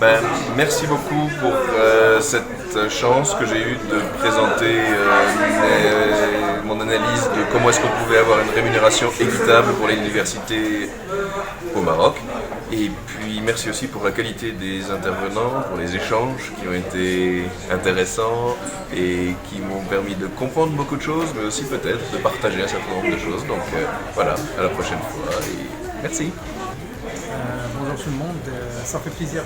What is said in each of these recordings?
Ben, merci beaucoup pour cette chance que j'ai eue de présenter mon analyse de comment est-ce qu'on pouvait avoir une rémunération équitable pour les universités au Maroc. Et puis merci aussi pour la qualité des intervenants, pour les échanges qui ont été intéressants et qui m'ont permis de comprendre beaucoup de choses, mais aussi peut-être de partager un certain nombre de choses. Donc voilà, à la prochaine fois et merci. Bonjour tout le monde, ça fait plaisir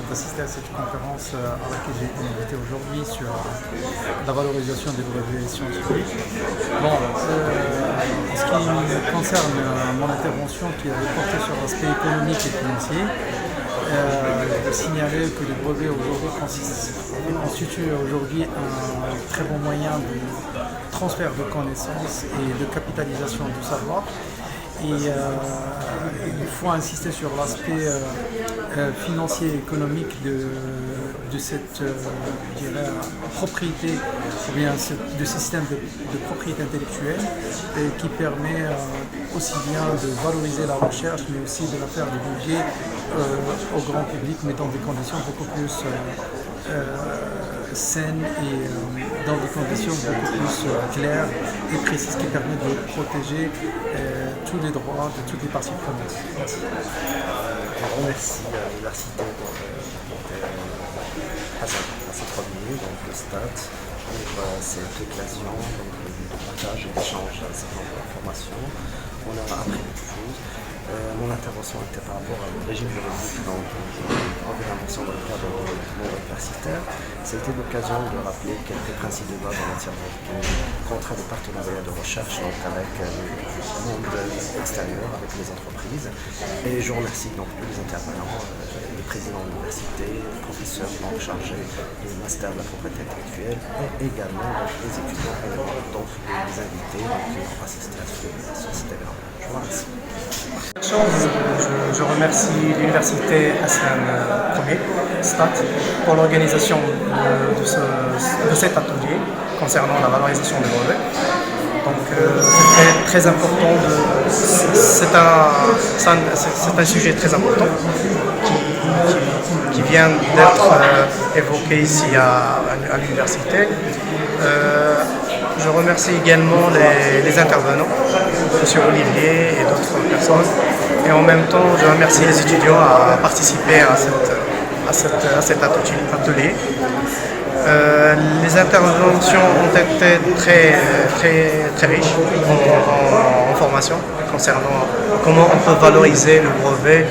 d'assister à cette conférence à laquelle j'ai été invité aujourd'hui sur la valorisation des brevets scientifiques. Bon, en ce qui concerne mon intervention qui avait porté sur l'aspect économique et financier, de signaler que les brevets aujourd'hui constituent aujourd'hui un très bon moyen de transfert de connaissances et de capitalisation du savoir. Et il faut insister sur l'aspect financier et économique de cette propriété, ou bien de ce système de propriété intellectuelle qui permet aussi bien de valoriser la recherche, mais aussi de la faire divulguer au grand public, mais dans des conditions beaucoup plus saines et dans des conditions beaucoup plus claires et précises qui permettent de protéger tous les droits de toutes les parties prenantes. Merci. Je remercie l'université à ces 3 minutes, donc le STAT, pour cette occasion de partage et d'échange d'un certain nombre d'informations. On a appris beaucoup de choses. Mon intervention était par rapport au régime juridique, donc l'invention dans le cadre du monde universitaire. Ça a été l'occasion de rappeler quelques principes de base en matière de contrat de partenariat de recherche donc avec le monde extérieur, avec les entreprises. Et je remercie donc tous les intervenants, les présidents de l'université, les professeurs donc chargés du master de la propriété intellectuelle et également donc, les étudiants et donc les invités qui ont assisté à cet événement. Je vous remercie. Je remercie l'université Hassan Ier, STAT, pour l'organisation de cet atelier concernant la valorisation des brevets. Donc c'est très important, c'est un sujet très important qui vient d'être évoqué ici à l'université. Je remercie également les intervenants, M. Olivier et d'autres personnes. Et en même temps, je remercie les étudiants à participer à cet atelier. Les interventions ont été très riches en formation concernant comment on peut valoriser le brevet,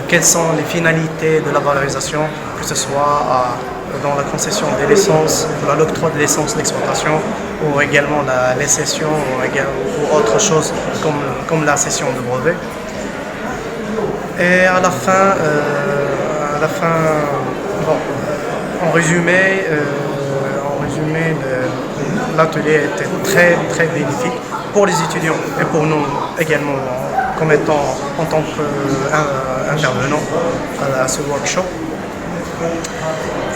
quelles sont les finalités de la valorisation, que ce soit dans la concession des licences, l'octroi des licences d'exploitation ou également les cessions ou autre chose comme la cession de brevet. Et à la fin bon, en résumé, l'atelier était très bénéfique pour les étudiants et pour nous également comme étant en tant qu'intervenants à ce workshop.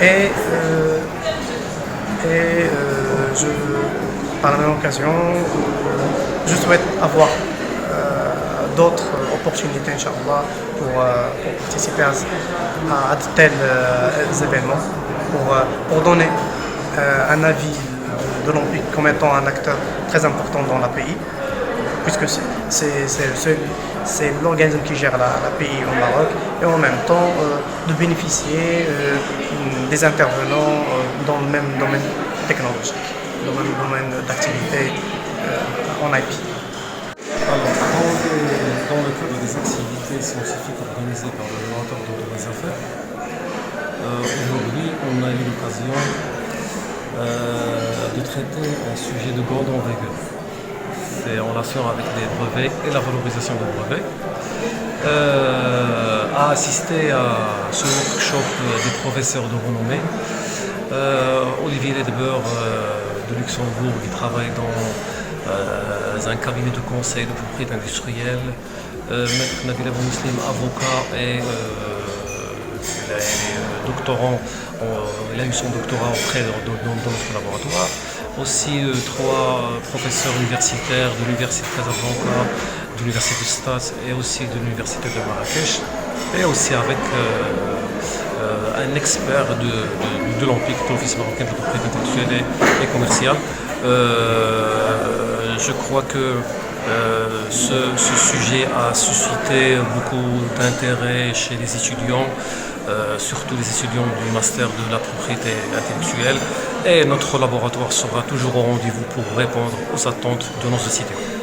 Et par la même occasion, je souhaite avoir d'autres opportunités, Inch'Allah, pour participer à de tels événements, pour donner un avis de l'OMPIC comme étant un acteur très important dans le pays, puisque c'est l'organisme qui gère la pays au Maroc, et en même temps de bénéficier des intervenants dans le même domaine technologique, dans le même domaine d'activité en IP. Alors, dans le cadre des activités scientifiques organisées par le laboratoire des affaires, aujourd'hui on a eu l'occasion de traiter un sujet de grande envergure. C'est en relation avec les brevets et la valorisation des brevets. A assisté à ce workshop des professeurs de renommée. Olivier Ledber de Luxembourg qui travaille dans un cabinet de conseil de propriété industrielle. Maître Nabil Abou Muslim, avocat et doctorant. Il a eu son doctorat dans notre laboratoire. Aussi 3 professeurs universitaires de l'université de Casablanca, de l'université de Stade et aussi de l'université de Marrakech. et aussi avec un expert de l'OMPIC, de l'Office marocain de la propriété intellectuelle et commerciale. Je crois que ce sujet a suscité beaucoup d'intérêt chez les étudiants, surtout les étudiants du master de la propriété intellectuelle, et notre laboratoire sera toujours au rendez-vous pour répondre aux attentes de nos étudiants.